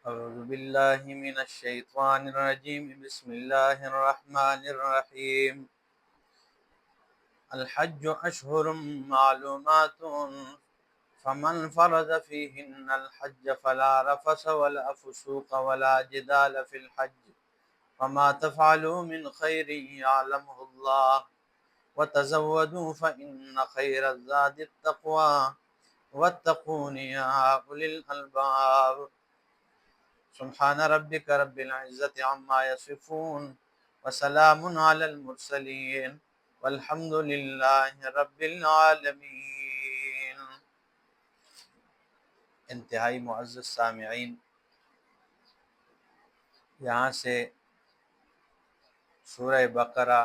أعوذ بالله من الشيطان الرجيم بسم الله الرحمن الرحيم الحج أشهر معلومات فمن فرض فيهن الحج فلا رفث ولا فسوق ولا جدال في الحج وما تفعلوا من خير يعلمه الله وتزودوا فإن خير الزاد التقوى واتقون يا أولي الألباب سبحان ربك رب العزة عما يصفون وسلام على المرسلين والحمد لله رب العالمین۔ انتہائی معزز سامعین، یہاں سے سورہ بقرہ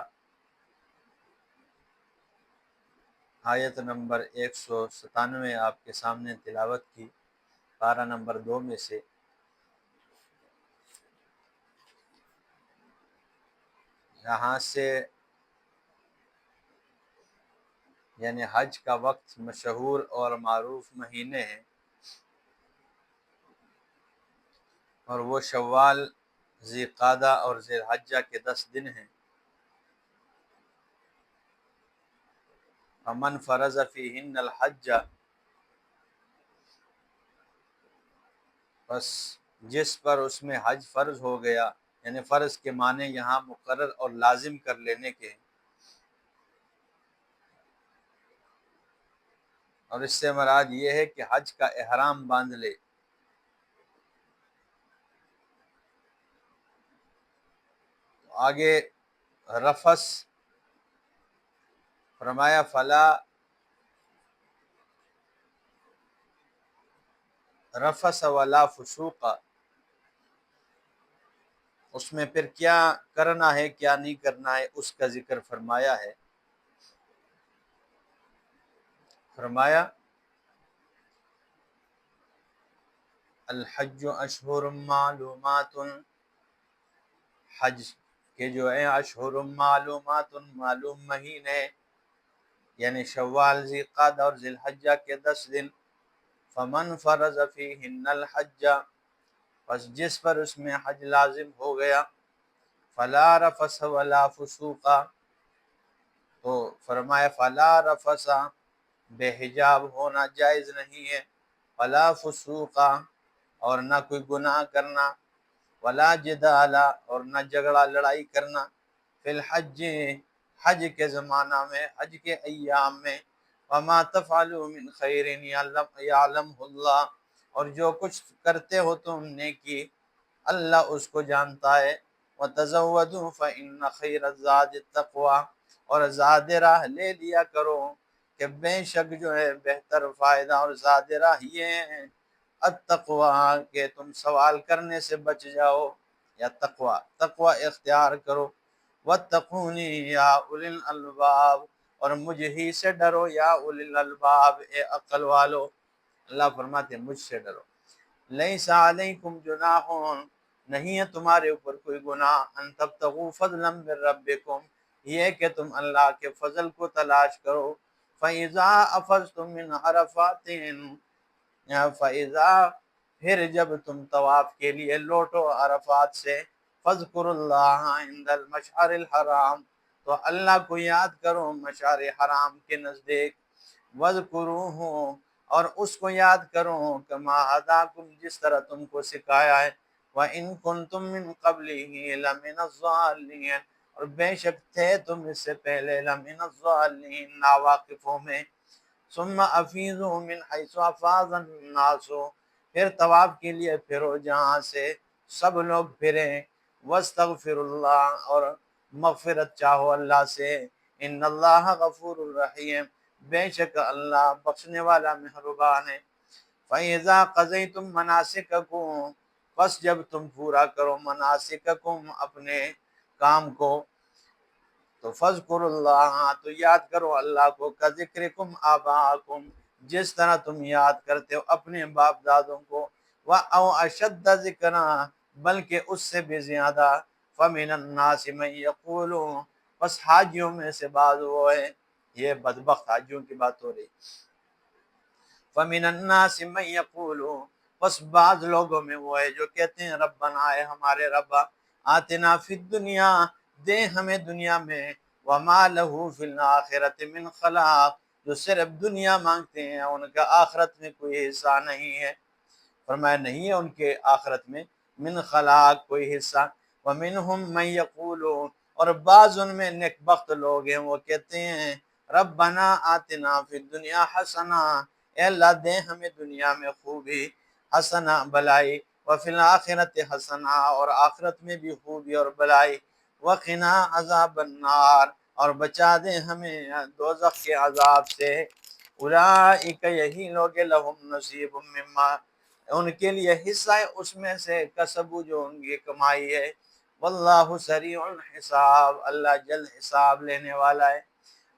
آیت نمبر 197 آپ کے سامنے تلاوت کی، پارہ نمبر 2 میں سے۔ یہاں سے یعنی حج کا وقت مشہور اور معروف مہینے ہیں، اور وہ شوال، ذی قعدہ اور ذی الحجہ کے 10 دن ہیں۔ فمن فرض فیہن الحج، بس جس پر اس میں حج فرض ہو گیا، یعنی فرض کے معنی یہاں مقرر اور لازم کر لینے کے، اور اس سے مراد یہ ہے کہ حج کا احرام باندھ لے۔ آگے رفث فرمایا فلا رفث ولا فسوق، اس میں پھر کیا کرنا ہے کیا نہیں کرنا ہے اس کا ذکر فرمایا ہے۔ فرمایا الحج اشہر معلومات، حج کے جو ہیں اشہر معلومات، معلوم مہینے، یعنی شوال، ذی قعدہ اور ذی الحجہ کے 10 دن۔ فمن فرض فیہن الحج، پس جس پر اس میں حج لازم ہو گیا، فلا رفث ولا فسوق، تو فرمایا فلا رفث، بے حجاب ہونا جائز نہیں ہے، ولا فسوق، اور نہ کوئی گناہ کرنا، ولا جدال، اور نہ جھگڑا لڑائی کرنا، فی الحج، حج کے زمانہ میں، حج کے ایام میں۔ وما تفعلوا من خیر یعلمہ اللہ، اور جو کچھ کرتے ہو تم نیکی اللہ اس کو جانتا ہے۔ وتزودوا فإن خیر الزاد التقوی، اور زاد راہ لے لیا کرو کہ بے شک جو ہے بہتر فائدہ اور زاد راہ یہ ہے التقوی، کہ تم سوال کرنے سے بچ جاؤ، یا تقوی اختیار کرو۔ واتقونی یا اولی الالباب، اور مجھ ہی سے ڈرو یا اولی الالباب، اے عقل والو۔ اللہ فرماتے ہیں مجھ سے ڈرو۔ لیس علیکم جناح، نہیں ہے تمہارے اوپر کوئی گناہ، ان تبتغوا فضلا من ربکم، یہ کہ تم اللہ کے فضل کو تلاش کرو۔ فإذا افضتم من عرفات، فإذا، پھر جب تم طواف کے لیے لوٹو عرفات سے، فاذکروا اللہ عند المشعر الحرام، تو اللہ کو یاد کرو مشعر حرام کے نزدیک۔ واذکروہ، اور اس کو یاد کرو کما ہداکم، جس طرح تم کو سکھایا ہے۔ وَإِن كُنتُم مِّن قَبْلِهِ لَمِنَ الضَّالِّينَ، اور بے شک تھے تم اس سے پہلے لَمِنَ الضَّالِّينَ، ناواقفوں میں۔ ثُمَّ أَفِيضُوا مِنْ حَيْثُ أَفَاضَ النَّاسُ، پھر طواف کے لیے پھرو جہاں سے سب لوگ پھریں۔ وَاسْتَغْفِرُوا اللَّهَ، اور مغفرت چاہو اللہ سے۔ ان اللہ غفور الرحیم، بے شک اللہ بخشنے والا مہربان ہے۔ فَإِذَا قَضَيْتُم مَّنَاسِكَكُمْ، پس جب تم پورا کرو مناسککم، اپنے کام کو، تو فَاذْكُرُوا اللَّهَ، تو یاد کرو اللہ کو، كَذِكْرِكُمْ آبَاءَكُمْ، جس طرح تم یاد کرتے ہو اپنے باپ دادوں کو۔ وَأَوْ أَشَدَّ ذِكْرًا، بلکہ اس سے بھی زیادہ۔ فَمِنَ النَّاسِ مَن يَقُولُ، بس حاجیوں میں سے بعض وہ ہے، یہ بدبخت حاجیوں کی بات ہو رہی۔ فَمِنَ النَّاسِ مَن يَقُولُ، بس بعض لوگوں میں وہ ہے جو کہتے ہیں ربنا اے ہمارے رب آتنا فی الدنیا دے ہمیں دنیا میں وما لہ فی الآخرۃ من خلاق جو صرف دنیا مانگتے ہیں ان کا آخرت میں کوئی حصہ نہیں ہے فرمایا نہیں ہے ان کے آخرت میں من خلاق کوئی حصہ ومنہم من یقول اور بعض ان میں نیک بخت لوگ ہیں وہ کہتے ہیں ربنا آتنا فی الدنیا حسنہ اے اللہ دے ہمیں دنیا میں خوبی حسنہ بلائی وفی الآخرت حسنہ اور آخرت میں بھی خوبی اور بلائی وقنا عذاب النار اور بچا دے ہمیں دوزخ کے عذاب سے اولئک یہی لوگ لہم نصیب مما ان کے لیے حصہ ہے اس میں سے کسب جو ان کی کمائی ہے واللہ سریع الحساب اللہ جلد حساب لینے والا ہے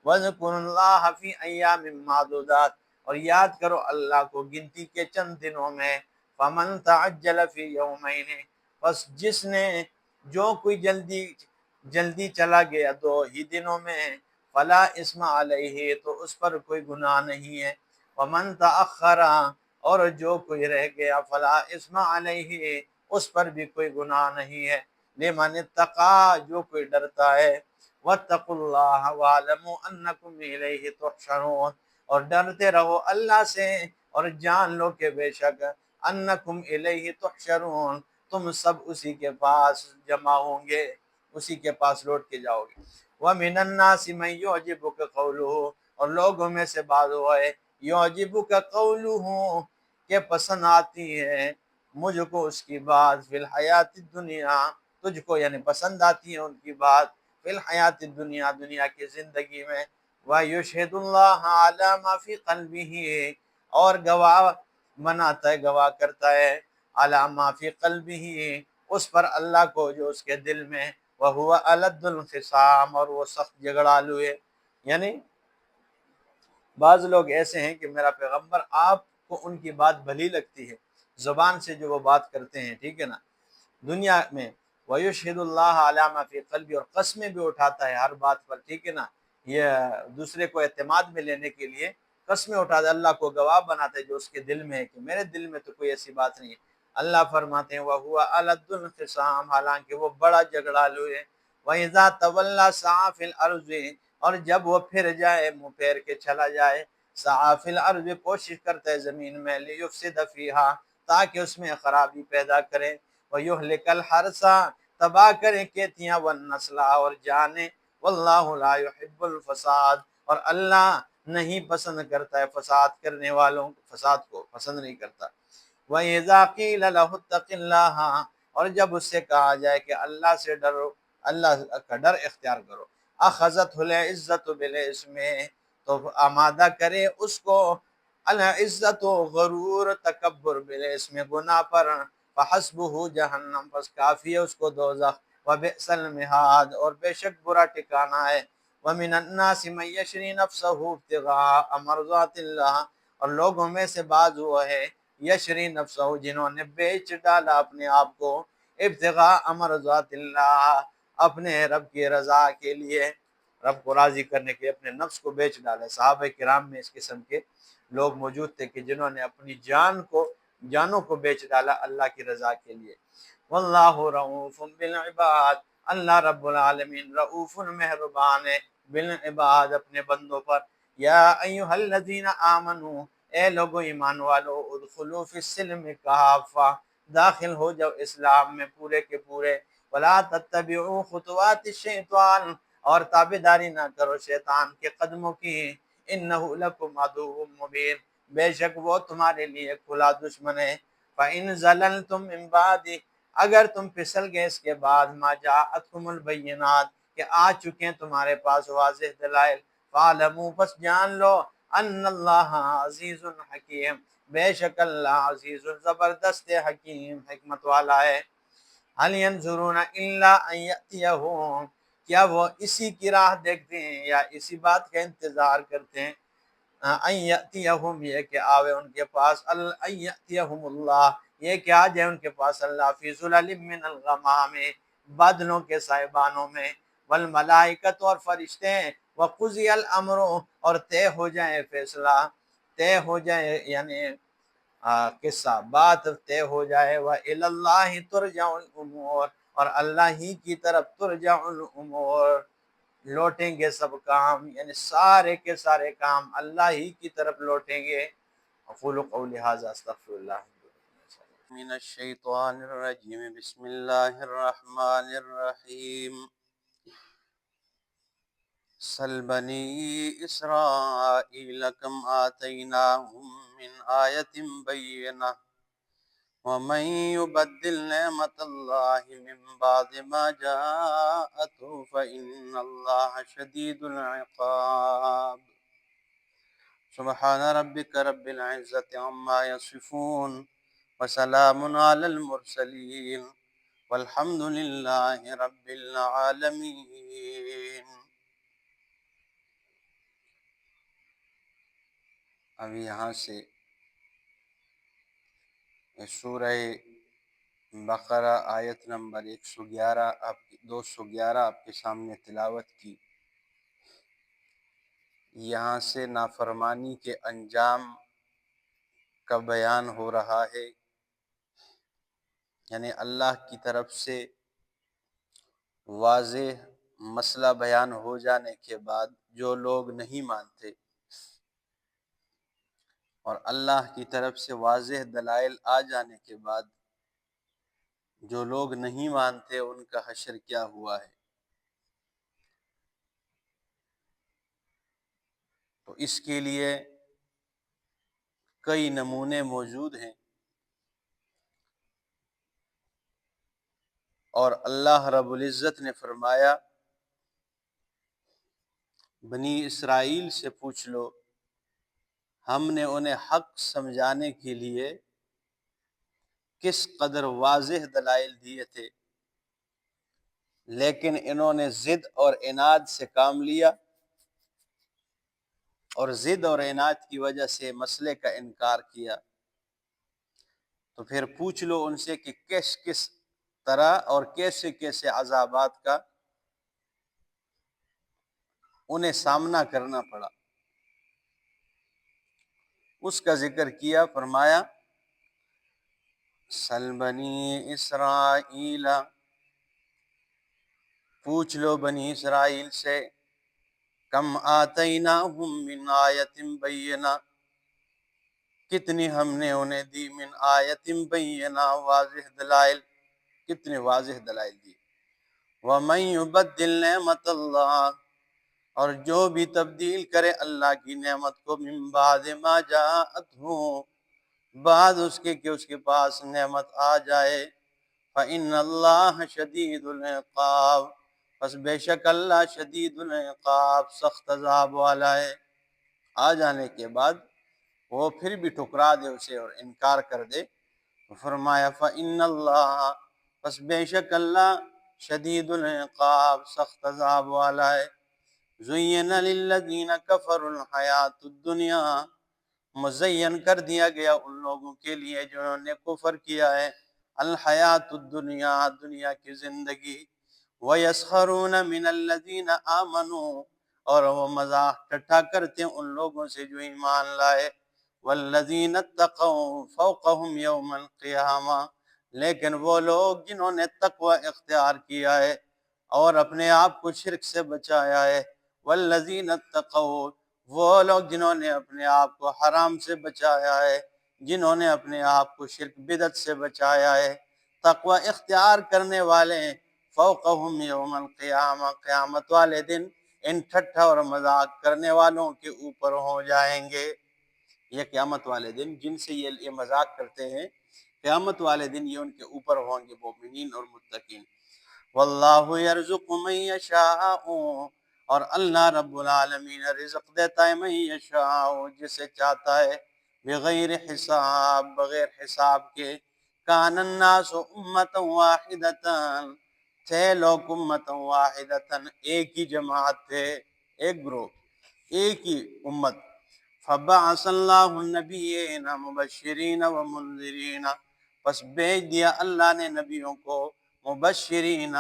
وَاذْكُرُوا اللَّهَ فِي أَيَّامٍ مَّعْدُودَاتٍ اور یاد کرو اللہ کو گنتی کے چند دنوں میں فَمَن تَعَجَّلَ فِي يَوْمَيْنِ بس جس نے جو کوئی جلدی چلا گیا 2 ہی دنوں میں فلا اسم علیہ تو اس پر کوئی گناہ نہیں ہے وَمَن تَأَخَّرَ اور جو کوئی رہ گیا فلا اسم علیہ اس پر بھی کوئی گناہ نہیں ہے لمن اتقى جو کوئی ڈرتا ہے واتقوا اللہ واعلموا انکم الیہ تحشرون اور ڈرتے رہو اللہ سے اور جان لو کہ بے شک انکم الیہ تحشرون تم سب اسی کے پاس جمع ہوں گے اسی کے پاس لوٹ کے جاؤ گے ومن الناس من يعجبك قوله اور لوگوں میں سے بعض وہ ہے يعجبك قوله کہ پسند آتی ہے مجھ کو اس کی بات فی الحیات الدنیا تجھ کو یعنی پسند آتی ہے ان کی بات فی الحیات الدنیا دنیا کی زندگی میں وَيُشْهِدُ اللَّهَ عَلَى مَا فِي قَلْبِهِ اور گواہ بناتا ہے گواہ کرتا ہے عَلَى مَا فِي قَلْبِهِ اس پر اللہ کو جو اس کے دل میں وَهُوَ أَلَدُّ الْخِصَامِ اور وہ سخت جھگڑالو ہے یعنی بعض لوگ ایسے ہیں کہ میرا پیغمبر آپ کو ان کی بات بھلی لگتی ہے زبان سے جو وہ بات کرتے ہیں ٹھیک ہے نا دنیا میں وَيُشْهِدُ اللَّهَ عَلَى مَا فِي قَلْبِهِ اور قسمیں بھی اٹھاتا ہے ہر بات پر ٹھیک ہے نا یہ دوسرے کو اعتماد میں لینے کے لیے قسمیں اٹھاتا ہے اللہ کو گواہ بناتا ہے جو اس کے دل میں ہے کہ میرے دل میں تو کوئی ایسی بات نہیں ہے اللہ فرماتے ہیں وَهُوَ أَلَدُّ الْخِصَامِ حالانکہ وہ بڑا جھگڑالو ہے وَإِذَا تَوَلَّى سَعَىٰ فِي الْأَرْضِ اور جب وہ پھر جائے منہ پھیر کے چلا جائے سعیٰ فی الارض کوشش کرتا ہے زمین میں لیفسد فیہا تاکہ اس میں خرابی پیدا کرے ویہلک الحرث تباہ کرے کھیتیاں والنسل اور جانیں واللہ لا یحب الفساد اور اللہ نہیں پسند کرتا ہے فساد کرنے والوں فساد کو پسند نہیں کرتا وَإِذَا قِيلَ لَهُ اتَّقِ اللَّهَ اور جب اس سے کہا جائے کہ اللہ سے ڈرو اللہ کا ڈر اختیار کرو اخذت العزت بالاسم تو آمادہ کرے اس کو العزت و غرور تکبر بالاسم گناہ پر فحسبہ جہنم پس کافی ہے اس کو دوزخ وبئس المہاد اور بے شک برا ٹھکانہ ہے ومن الناس من یشری نفسہ ابتغاء مرضات اللہ اور لوگوں میں سے بعض وہ ہے یشری نفسہ جنہوں نے بیچ ڈالا اپنے آپ کو ابتغاء مرضات اللہ اپنے رب کی رضا کے لیے رب کو راضی کرنے کے اپنے نفس کو بیچ ڈالا صحابہ کرام میں اس قسم کے لوگ موجود تھے کہ جنہوں نے اپنی جانوں کو بیچ ڈالا اللہ کی رضا کے لیے واللہ رؤوف بالعباد اللہ رب العالمین رؤوف مہربان ہے بالعباد اپنے بندوں پر یا ایھا الذین آمنو اے لوگو ایمان والو ادخلوا فی السلم کافہ داخل ہو جاؤ اسلام میں پورے کے پورے ولا تتبعوا خطوات الشیطان اور تابعداری نہ کرو شیطان کے قدموں کی انہ لکم عدو مبین بے شک وہ تمہارے لیے کھلا دشمن ہے فَإِن زَلَلْتُم مِّن بَعْدِ اگر تم پھسل گئے اس کے بعد ما جاءتکم البینات کہ آ چکے ہیں تمہارے پاس واضح دلائل فَاعْلَمُوا بس جان لو ان اللہ عزیز حکیم بے شک اللہ عزیز زبردست حکیم حکمت والا ہے هل ينظرون الا ان يأتيهم کیا وہ اسی کی راہ دیکھتے ہیں یا اسی بات کا انتظار کرتے ہیں ان یأتیہم یہ کہ آوے ان کے پاس ان یأتیہم اللہ یہ کہ آ جائے ان کے پاس اللہ فی ظلل من الغمام بادلوں کے سائبانوں میں والملائکۃ اور فرشتے وقضی الامر اور طے ہو جائے فیصلہ طے ہو جائے یعنی قصہ بات طے ہو جائے، وَإِلَى اللَّهِ تُرْجَعُ الْأُمُورُ، اور اللہ ہی کی طرف ترجع الامور، لوٹیں گے سب کام، یعنی سارے کے سارے کام اللہ ہی کی طرف لوٹیں گے۔ اقول قولی ھذا استغفر اللہ من الشیطان الرجیم، بسم اللہ الرحمن الرحیم۔ سل بنی اسرائیل کم آتیناہم من آیت بینہ ومن يبدل نعمت اللہ من بعد ما جاءته فإن اللہ شدید العقاب۔ سبحان ربک رب العزت عما یصفون وسلام علی المرسلین والحمد للہ رب العالمین۔ اب یہاں سے سورہ بقرہ آیت نمبر 211 آپ کے سامنے تلاوت کی۔ یہاں سے نافرمانی کے انجام کا بیان ہو رہا ہے، یعنی اللہ کی طرف سے واضح مسئلہ بیان ہو جانے کے بعد جو لوگ نہیں مانتے، اور اللہ کی طرف سے واضح دلائل آ جانے کے بعد جو لوگ نہیں مانتے ان کا حشر کیا ہوا ہے۔ تو اس کے لیے کئی نمونے موجود ہیں، اور اللہ رب العزت نے فرمایا بنی اسرائیل سے پوچھ لو، ہم نے انہیں حق سمجھانے کے لیے کس قدر واضح دلائل دیے تھے، لیکن انہوں نے ضد اور عناد سے کام لیا، اور ضد اور عناد کی وجہ سے مسئلے کا انکار کیا۔ تو پھر پوچھ لو ان سے کہ کس طرح اور کیسے کیسے عذابات کا انہیں سامنا کرنا پڑا، اس کا ذکر کیا۔ فرمایا سل بنی اسرائیل، پوچھ لو بنی اسرائیل سے، کم آتیناہم من آیت بینہ، کتنی ہم نے انہیں دی، من آیت بینہ، واضح دلائل، کتنے واضح دلائل دی۔ ومن یبدل نعمت اللہ، اور جو بھی تبدیل کرے اللہ کی نعمت کو، من بعد ما جاءتہ، بعد اس کے کہ اس کے پاس نعمت آ جائے، فإن اللہ شدید العقاب، پس بے شک اللہ شدید العقاب، سخت عذاب والا ہے۔ آ جانے کے بعد وہ پھر بھی ٹھکرا دے اسے اور انکار کر دے، فرمایا فإن اللہ، پس بے شک اللہ شدید العقاب، سخت عذاب والا ہے۔ زین للذین کفروا الحیات الدنیا، مزین کر دیا گیا ان لوگوں کے لیے جنہوں نے کفر کیا ہے، الحیات الدنیا، دنیا کی زندگی، وَيَسْخَرُونَ مِنَ الَّذِينَ آمَنُوا، اور وہ مذاق ٹھٹھا کرتے ہیں ان لوگوں سے جو ایمان لائے، وَالَّذِينَ اتَّقَوْا فَوْقَهُمْ يَوْمَ الْقِيَامَةِ، لیکن وہ لوگ جنہوں نے تقوی اختیار کیا ہے اور اپنے آپ کو شرک سے بچایا ہے، وَالَّذِينَ اتَّقَوْا، وہ لوگ جنہوں نے اپنے آپ کو حرام سے بچایا ہے، جنہوں نے اپنے آپ کو شرک بدعت سے بچایا ہے، تقوی اختیار کرنے والے ہیں، فوقہم یوم القیامہ، قیامت والے دن ان ٹھٹھا اور مذاق کرنے والوں کے اوپر ہو جائیں گے۔ یہ قیامت والے دن جن سے یہ مذاق کرتے ہیں، قیامت والے دن یہ ان کے اوپر ہوں گے، مومنین اور متقین۔ واللہ یرزق من یشاء، اور اللہ رب العالمین رزق دیتا ہے من یشاء، جسے چاہتا ہے، بغیر حساب، بغیر حساب کے۔ کان الناس امۃ واحدۃ، تھے لوگ امۃ واحدۃ، ایک ہی جماعت تھے، ایک گروہ، ایک ہی امت۔ فبعث اللہ النبیین مبشرین ومنذرین، پس بھیج دیا اللہ نے نبیوں کو، مبشرین،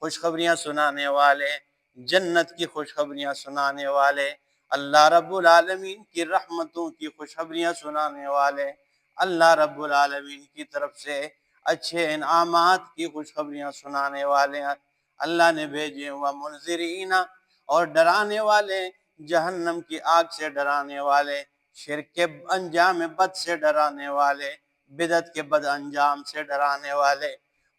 خوشخبریاں سنانے والے، جنت کی خوشخبریاں سنانے والے، اللہ رب العالمین کی رحمتوں کی خوشخبریاں سنانے والے، اللہ رب العالمین کی طرف سے اچھے انعامات کی خوشخبریاں سنانے والے ہیں اللہ نے بھیجے، ومنذرین اور ڈرانے والے، جہنم کی آگ سے ڈرانے والے، شرک کے انجام بد سے ڈرانے والے، بدعت کے بد انجام سے ڈرانے والے۔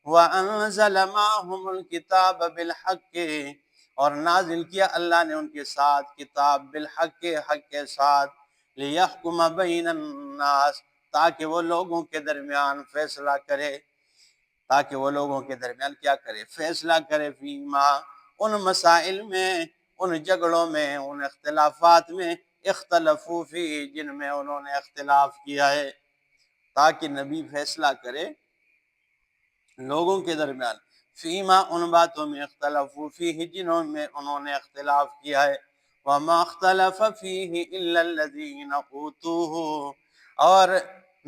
وَأَنزَلَ مَعَهُمُ الْكِتَابَ بِالْحَقِّ اور نازل کیا اللہ نے ان کے ساتھ کتاب بالحق، حق کے ساتھ، لِيَحْكُمَ بَيْنَ النَّاسِ تاکہ وہ لوگوں کے درمیان فیصلہ کرے، تاکہ وہ لوگوں کے درمیان کیا کرے؟ فیصلہ کرے، فیما ان مسائل میں، ان جھگڑوں میں، ان اختلافات میں، اختلفو فی جن میں انہوں نے اختلاف کیا ہے، تاکہ نبی فیصلہ کرے لوگوں کے درمیان، فیما ان باتوں میں، اختلفو فیہ جنہوں میں انہوں نے اختلاف کیا ہے، وما اختلف فیہ الا الذین اوتوہ اور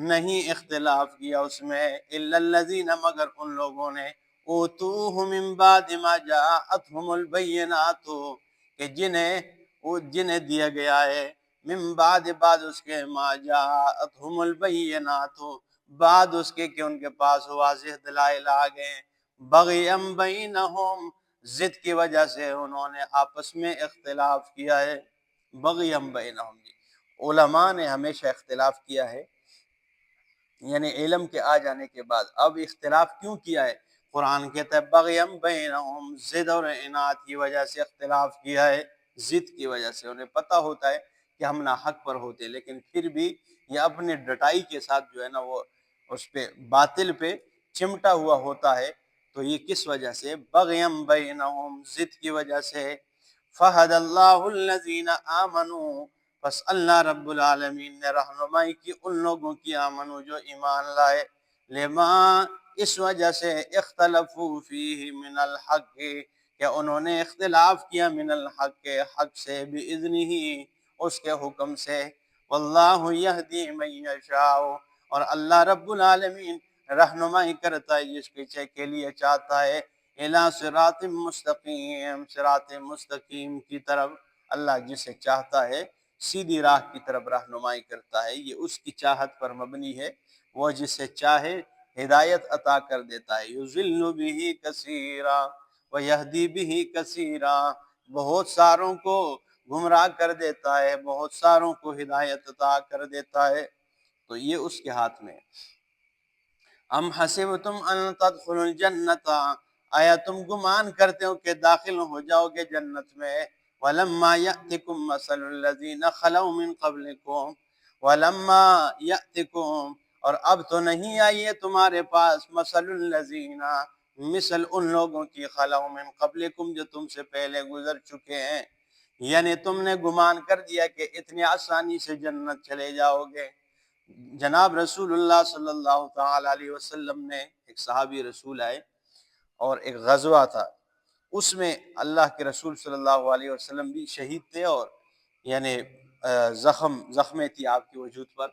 نہیں اختلاف کیا اس میں الا الذین مگر ان لوگوں نے اوتوہ من بعد ما جاءتہم البینات کہ جنہیں دیا گیا ہے، من بعد اس کے، ما جاءتہم البینات بعد اس کے کہ ان کے پاس واضح دلائل آ گئے، بغیم بینہم ضد کی وجہ سے انہوں نے آپس میں اختلاف کیا ہے، بغیم بینہم علماء نے ہمیشہ اختلاف کیا ہے، یعنی علم کے آ جانے کے بعد اب اختلاف کیوں کیا ہے؟ قرآن کہتا ہے بغیم بینہم ضد اور عناد کی وجہ سے اختلاف کیا ہے، ضد کی وجہ سے انہیں پتہ ہوتا ہے کہ ہم نہ حق پر ہوتے، لیکن پھر بھی یہ اپنے ڈٹائی کے ساتھ جو ہے نا وہ اس پہ باطل پہ چمٹا ہوا ہوتا ہے، تو یہ کس وجہ سے؟ بغیم بینہم ضد کی وجہ سے، فہد اللہ الذین آمنوا پس اللہ رب العالمین نے رہنمائی کی ان لوگوں کی آمنو جو ایمان لائے، لما اس وجہ سے اختلفوا فیہ من الحق کہ انہوں نے اختلاف کیا من الحق حق سے، باذنہ اس کے حکم سے، واللہ یہدی من یشاء اور اللہ رب العالمین رہنمائی کرتا ہے جس کے لیے چاہتا ہے، الی صراط مستقیم صراط مستقیم کی طرف، اللہ جسے چاہتا ہے سیدھی راہ کی طرف رہنمائی کرتا ہے، یہ اس کی چاہت پر مبنی ہے، وہ جسے چاہے ہدایت عطا کر دیتا ہے، یضل بہ کثیرا ویہدی بہ کثیرا بہت ساروں کو گمراہ کر دیتا ہے، بہت ساروں کو ہدایت عطا کر دیتا ہے، تو یہ اس کے ہاتھ میں ہے۔ ام حسبتم ان تدخلوا الجنت آیا تم گمان کرتے ہو کہ داخل ہو جاؤ گے جنت میں، ولما یأتکم مثل الذین خلو من قبلکم ولما یأتکم اور اب تو نہیں آئی ہے تمہارے پاس مثل الذین مثل ان لوگوں کی خلو من قبلکم جو تم سے پہلے گزر چکے ہیں، یعنی تم نے گمان کر دیا کہ اتنی آسانی سے جنت چلے جاؤ گے۔ جناب رسول اللہ صلی اللہ تعالی علیہ وسلم نے، ایک صحابی رسول آئے اور ایک غزوہ تھا، اس میں اللہ کے رسول صلی اللہ علیہ وسلم بھی شہید تھے، اور یعنی زخمیں تھی آپ کے وجود پر،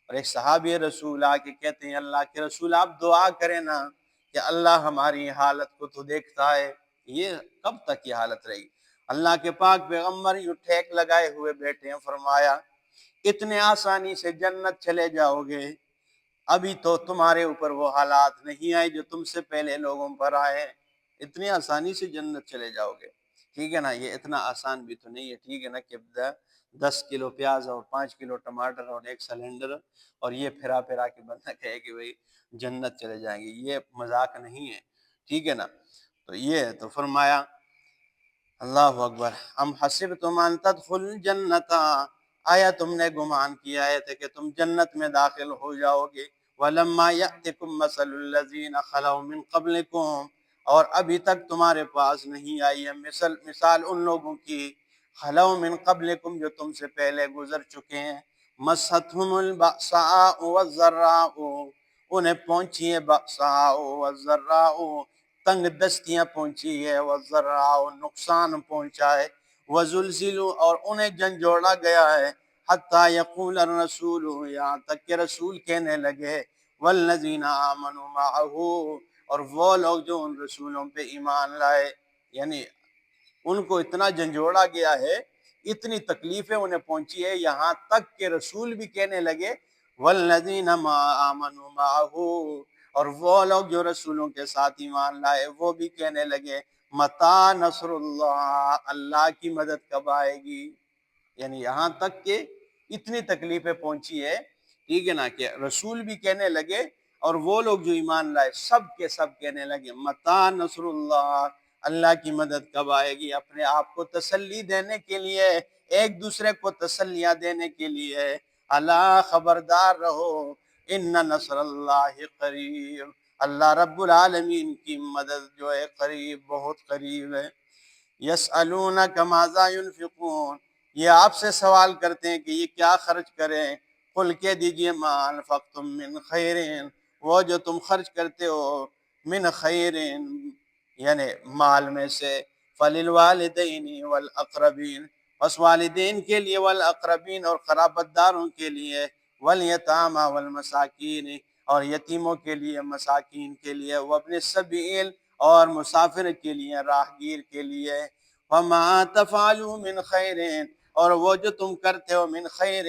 اور ایک صحابی رسول آ کے کہتے ہیں اللہ کے رسول آپ دعا کریں نا کہ اللہ ہماری حالت کو تو دیکھتا ہے، یہ کب تک یہ حالت رہی؟ اللہ کے پاک پیغمبر یوں ٹھیک لگائے ہوئے بیٹھے ہیں، فرمایا اتنے آسانی سے جنت چلے جاؤ گے، ابھی تو تمہارے اوپر وہ حالات نہیں آئے جو تم سے پہلے لوگوں پر آئے، اتنی آسانی سے جنت چلے جاؤ گے، ٹھیک ہے نا؟ یہ اتنا آسان بھی تو نہیں ہے، ٹھیک ہے نا، کہ 10 کلو پیاز اور 5 کلو ٹماٹر اور 1 سلنڈر اور یہ پھرا کے بندہ کہے کہ بھئی جنت چلے جائیں گے، یہ مذاق نہیں ہے، ٹھیک ہے نا؟ تو یہ تو فرمایا اللہ اکبر، ام حسبتم ان تدخلوا الجنت آیا تم نے گمان کیا ہے کہ تم جنت میں داخل ہو جاؤ گے، ولما یأتکم مثل الذین خلو من قبلکم اور ابھی تک تمہارے پاس نہیں آئی ہے مثال ان لوگوں کی، خلو من قبلکم جو تم سے پہلے گزر چکے ہیں، مستہم البأساء والضراء انہیں پہنچی ہے بأساء والضراء تنگ دستیاں پہنچی ہے، والضراء نقصان پہنچا ہے، وزلزلوا اور انہیں جھنجھوڑا گیا ہے، حتی یقول الرسول یہاں تک کہ رسول کہنے لگے، والذین آمنوا معہ اور وہ لوگ جو ان رسولوں پہ ایمان لائے، یعنی ان کو اتنا جھنجھوڑا گیا ہے، اتنی تکلیفیں انہیں پہنچی ہے، یہاں تک کہ رسول بھی کہنے لگے والذین ما آمنوا معه، اور وہ لوگ جو رسولوں کے ساتھ ایمان لائے وہ بھی کہنے لگے متی نصر اللہ، اللہ کی مدد کب آئے گی؟ یعنی یہاں تک کہ اتنی تکلیفیں پہنچی ہے، ٹھیک ہے نا، کہ رسول بھی کہنے لگے اور وہ لوگ جو ایمان لائے سب کے سب کہنے لگے متی نصر اللہ، اللہ کی مدد کب آئے گی؟ اپنے آپ کو تسلی دینے کے لیے، ایک دوسرے کو تسلیاں دینے کے لیے، اللہ خبردار رہو ان نصر اللہ قریب، اللہ رب العالمین کی مدد جو ہے قریب، بہت قریب ہے۔ یسألونک ماذا ينفقون، یہ آپ سے سوال کرتے ہیں کہ یہ کیا خرچ کریں، قل کہہ دیجئے ما انفقتم من خیر، وہ جو تم خرچ کرتے ہو من خیر یعنی مال میں سے، فللوالدین والاقربین، بس والدین کے لیے، والاقربین اور قرابت داروں کے لیے، والیتامی والمساکین اور یتیموں کے لیے، مساکین کے لیے، وابن السبیل اور مسافر کے لیے، راہگیر کے لیے، وما تفعلوا من خیر، اور وہ جو تم کرتے ہو من خیر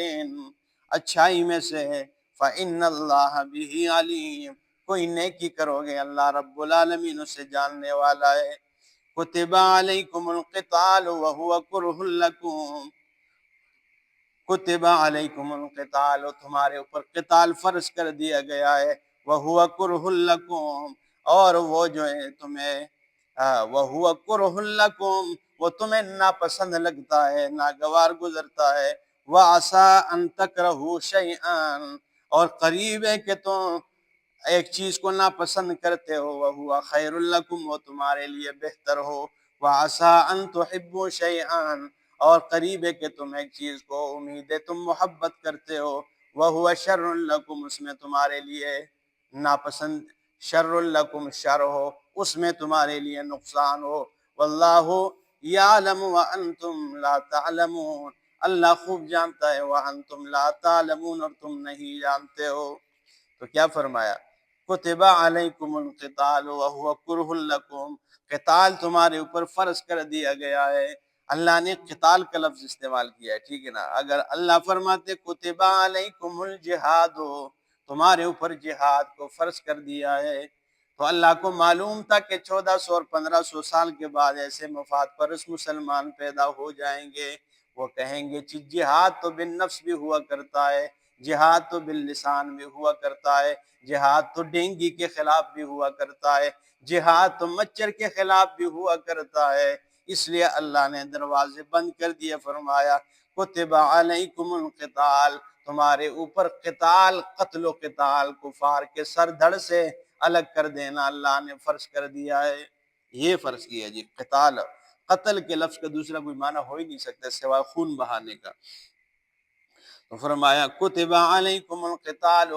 اچھائی میں سے، فإن اللہ بہ علیم، کوئی نیکی کرو گے اللہ رب العالمین اسے جاننے والا ہے۔ کتب علیکم القتال وہو کرہ لکم، کتب علیکم القتال، تمہارے اوپر قتال فرض کر دیا گیا ہے، وہو کرہ لکم، اور وہ جو ہے تمہیں وہو کرہ لکم، وہ تمہیں ناپسند لگتا ہے، ناگوار گزرتا ہے، وعسیٰ ان تکرہوا شیئا، اور قریب ہے کہ تم ایک چیز کو ناپسند کرتے ہو، وہو خیر لکم، وہ تمہارے لیے بہتر ہو، وعسیٰ ان تحبوا شیئا، اور قریب ہے کہ تم ایک چیز کو، امید ہے تم محبت کرتے ہو، وہو شر لکم، اس میں تمہارے لیے ناپسند، شر لکم شر ہو، اس میں تمہارے لیے نقصان ہو، واللہ یعلم وانتم لا تعلمون، اللہ خوب جانتا ہے، وانتم لا تعلمون، اور تم نہیں جانتے ہو۔ تو کیا فرمایا؟ کتب علیکم القتال وہو کرہ لکم، قتال تمہارے اوپر فرض کر دیا گیا ہے، اللہ نے قتال کا لفظ استعمال کیا ہے، ٹھیک ہے نا۔ اگر اللہ فرماتے کتب علیکم الجہاد، تمہارے اوپر جہاد کو فرض کر دیا ہے، تو اللہ کو معلوم تھا کہ 1400 اور 1500 سال کے بعد ایسے مفاد پرست مسلمان پیدا ہو جائیں گے، وہ کہیں گے جہاد تو بالنفس بھی ہوا کرتا ہے، جہاد تو باللسان بھی ہوا کرتا ہے، جہاد تو ڈینگی کے خلاف بھی ہوا کرتا ہے، جہاد تو مچھر کے خلاف بھی ہوا کرتا ہے، اس لیے اللہ نے دروازے بند کر دیے، فرمایا کتب علیکم القتال، تمہارے اوپر قتال، قتل و قتال، کفار کے سر دھڑ سے الگ کر دینا اللہ نے فرض کر دیا ہے، یہ فرض کیا جی قتال۔ قتل کے لفظ کا دوسرا کوئی معنی ہو ہی نہیں سکتا سوائے خون بہانے کا۔ تو فرمایا کتب علیکم القتال،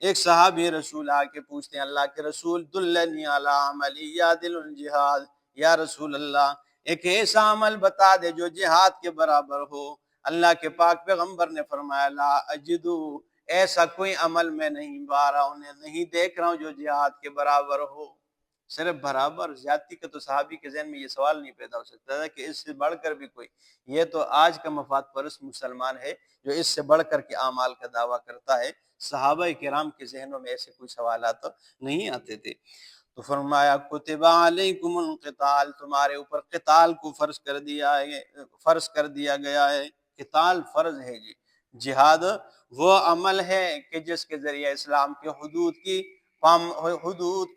ایک صحابی رسول آ کے پوچھتے ہیں اللہ کے رسول دلنی علی عمل یعدل الجہاد، یا رسول اللہ ایک ایسا عمل بتا دے جو جہاد کے برابر ہو۔ اللہ کے پاک پیغمبر نے فرمایا لا اجدو، ایسا کوئی عمل میں نہیں پا رہا ہوں، نہیں دیکھ رہا ہوں جو جہاد کے برابر ہو۔ صرف برابر، زیادتی کا تو صحابی کے ذہن میں یہ سوال نہیں پیدا ہو سکتا تھا کہ اس سے بڑھ کر بھی کوئی، یہ تو آج کا مفاد پرست مسلمان ہے جو اس سے بڑھ کر کے اعمال کا دعویٰ کرتا ہے، صحابہ کرام کے ذہنوں میں ایسے کوئی سوالات نہیں آتے تھے۔ تو فرمایا کتب علیکم القتال، تمہارے اوپر قتال کو فرض کر دیا گیا ہے، قتال فرض ہے جی۔ جہاد وہ عمل ہے کہ جس کے ذریعے اسلام کے حدود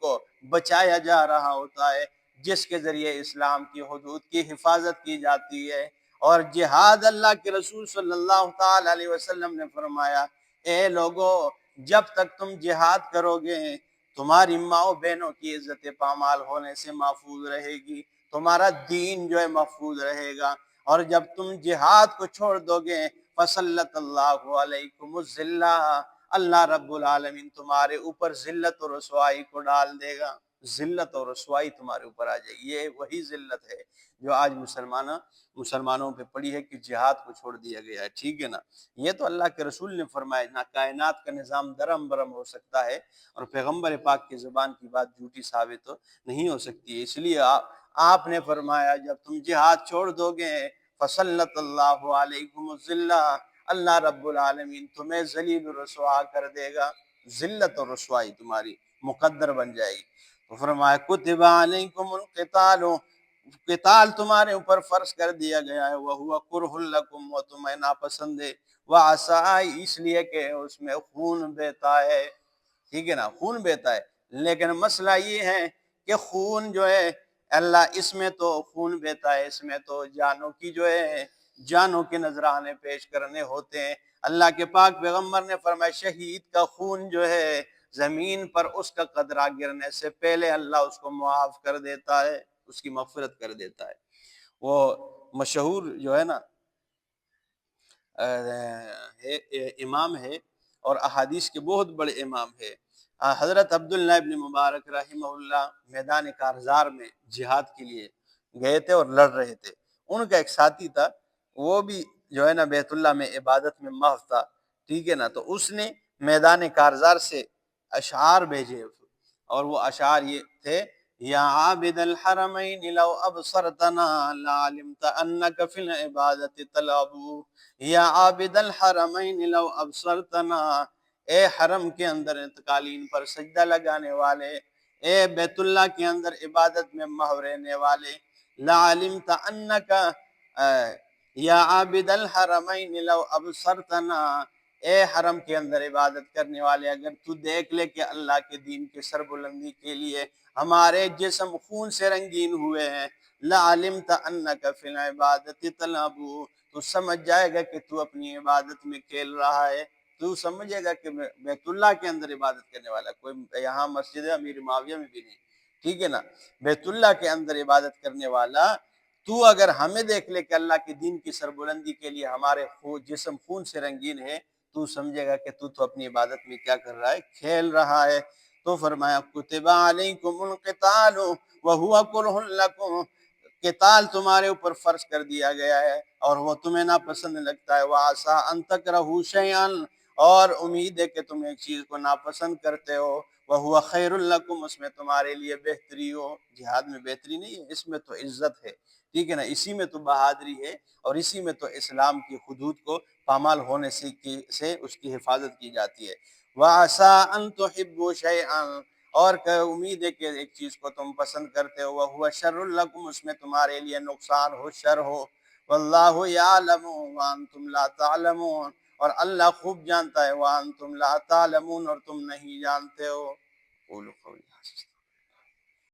کو بچایا جا رہا ہوتا ہے، جس کے ذریعے اسلام کی حدود کی حفاظت کی جاتی ہے، اور جہاد اللہ کے رسول صلی اللہ تعالی علیہ وسلم نے فرمایا اے لوگو جب تک تم جہاد کرو گے تمہاری ماں بہنوں کی عزت پامال ہونے سے محفوظ رہے گی، تمہارا دین جو ہے محفوظ رہے گا، اور جب تم جہاد کو چھوڑ دو گے فصلت اللہ علیکم الذلہ، اللہ رب العالمین تمہارے اوپر ذلت اور رسوائی کو ڈال دے گا، ذلت اور رسوائی تمہارے اوپر آ جائے گی۔ یہ وہی ذلت ہے جو آج مسلمانوں پہ پڑی ہے کہ جہاد کو چھوڑ دیا گیا ہے، ٹھیک ہے نا۔ یہ تو اللہ کے رسول نے فرمایا، نہ کائنات کا نظام درم برم ہو سکتا ہے اور پیغمبر پاک کی زبان کی بات جھوٹی ثابت نہیں ہو سکتی ہے، اس لیے آپ نے فرمایا جب تم جہاد چھوڑ دو گے فصلت اللہ علیکم الذلہ، اللہ رب العالمین تمہیں ذلیل و رسوا کر دے گا، ذلت اور رسوائی تمہاری مقدر بن جائے گی۔ تو فرمایا کتب علیکم القتال، قتال تمہارے اوپر فرض کر دیا گیا ہے، وہو کرہ لکم، وہ تمہیں ناپسند ہے، وعسى، اس لیے کہ اس میں خون بہتا ہے، ٹھیک ہے نا، خون بہتا ہے۔ لیکن مسئلہ یہ ہے کہ خون جو ہے اللہ، اس میں تو خون بہتا ہے، اس میں تو جانوں کی جو ہے جانوں کے نذرانے پیش کرنے ہوتے ہیں۔ اللہ کے پاک پیغمبر نے فرمایا شہید کا خون جو ہے زمین پر اس کا قطرہ گرنے سے پہلے اللہ اس کو معاف کر دیتا ہے، اس کی مغفرت کر دیتا ہے۔ وہ مشہور جو ہے نا امام ہے اور احادیث کے بہت بڑے امام ہے، حضرت عبداللہ ابن مبارک رحمہ اللہ میدان کارزار میں جہاد کے لیے گئے تھے اور لڑ رہے تھے۔ ان کا ایک ساتھی تھا، وہ بھی جو ہے نا بیت اللہ میں عبادت میں محو تھا، ٹھیک ہے نا، تو اس نے میدان کارزار سے اشعار بھیجے، اور وہ اشعار یہ تھے، یا عابد الحرمین لو ابصرتنا لعلمت انک فی العبادت تلعب، یا عابد الحرمین لو ابصرتنا، اے حرم کے اندر انتقالین پر سجدہ لگانے والے، اے بیت اللہ کے اندر عبادت میں محو رہنے والے، لعلمت انک، یا عابد الحرمین لو ابصرتنا، اے حرم کے اندر عبادت کرنے والے، اگر تو دیکھ لے کہ اللہ کے دین کے سربلندی کے لیے ہمارے جسم خون سے رنگین ہوئے ہیں، لعلمت انک فی العبادت تلعب، تو سمجھ جائے گا کہ تو اپنی عبادت میں کھیل رہا ہے، تو سمجھے گا کہ بیت اللہ کے اندر عبادت کرنے والا کوئی یہاں مسجد امیر معاویہ میں بھی نہیں، ٹھیک ہے نا، بیت اللہ کے اندر عبادت کرنے والا، تو اگر ہمیں دیکھ لے کہ اللہ کے دین کی سربلندی کے لیے ہمارے جسم خون سے رنگین ہے، تو سمجھے گا کہ تو اپنی عبادت میں کیا کر رہا ہے، کھیل رہا ہے۔ تو فرمایا کتب علیکم القتال وہو کرہ لکم، قتال تمہارے اوپر فرض کر دیا گیا ہے اور وہ تمہیں ناپسند لگتا ہے، وعسیٰ ان تکرہوا شیئا، اور امید ہے کہ تم ایک چیز کو ناپسند کرتے ہو، وہو خیر لکم، اس میں تمہارے لیے بہتری ہو۔ جہاد میں بہتری نہیں ہے، اس میں تو عزت ہے، ٹھیک ہے نا، اسی میں تو بہادری ہے، اور اسی میں تو اسلام کی حدود کو پامال ہونے سے اس کی حفاظت کی جاتی ہے۔ وعسیٰ ان تحبوا شیئا، اور کہ امید ہے کہ ایک چیز کو تم پسند کرتے ہو، وہو شر لکم، اس میں تمہارے لیے نقصان ہو، شر ہو، واللہ یعلم وانتم لا تعلمون، اور اللہ خوب جانتا ہے، وانتم لا تعلمون، اور تم نہیں جانتے ہو۔ قولوا قولی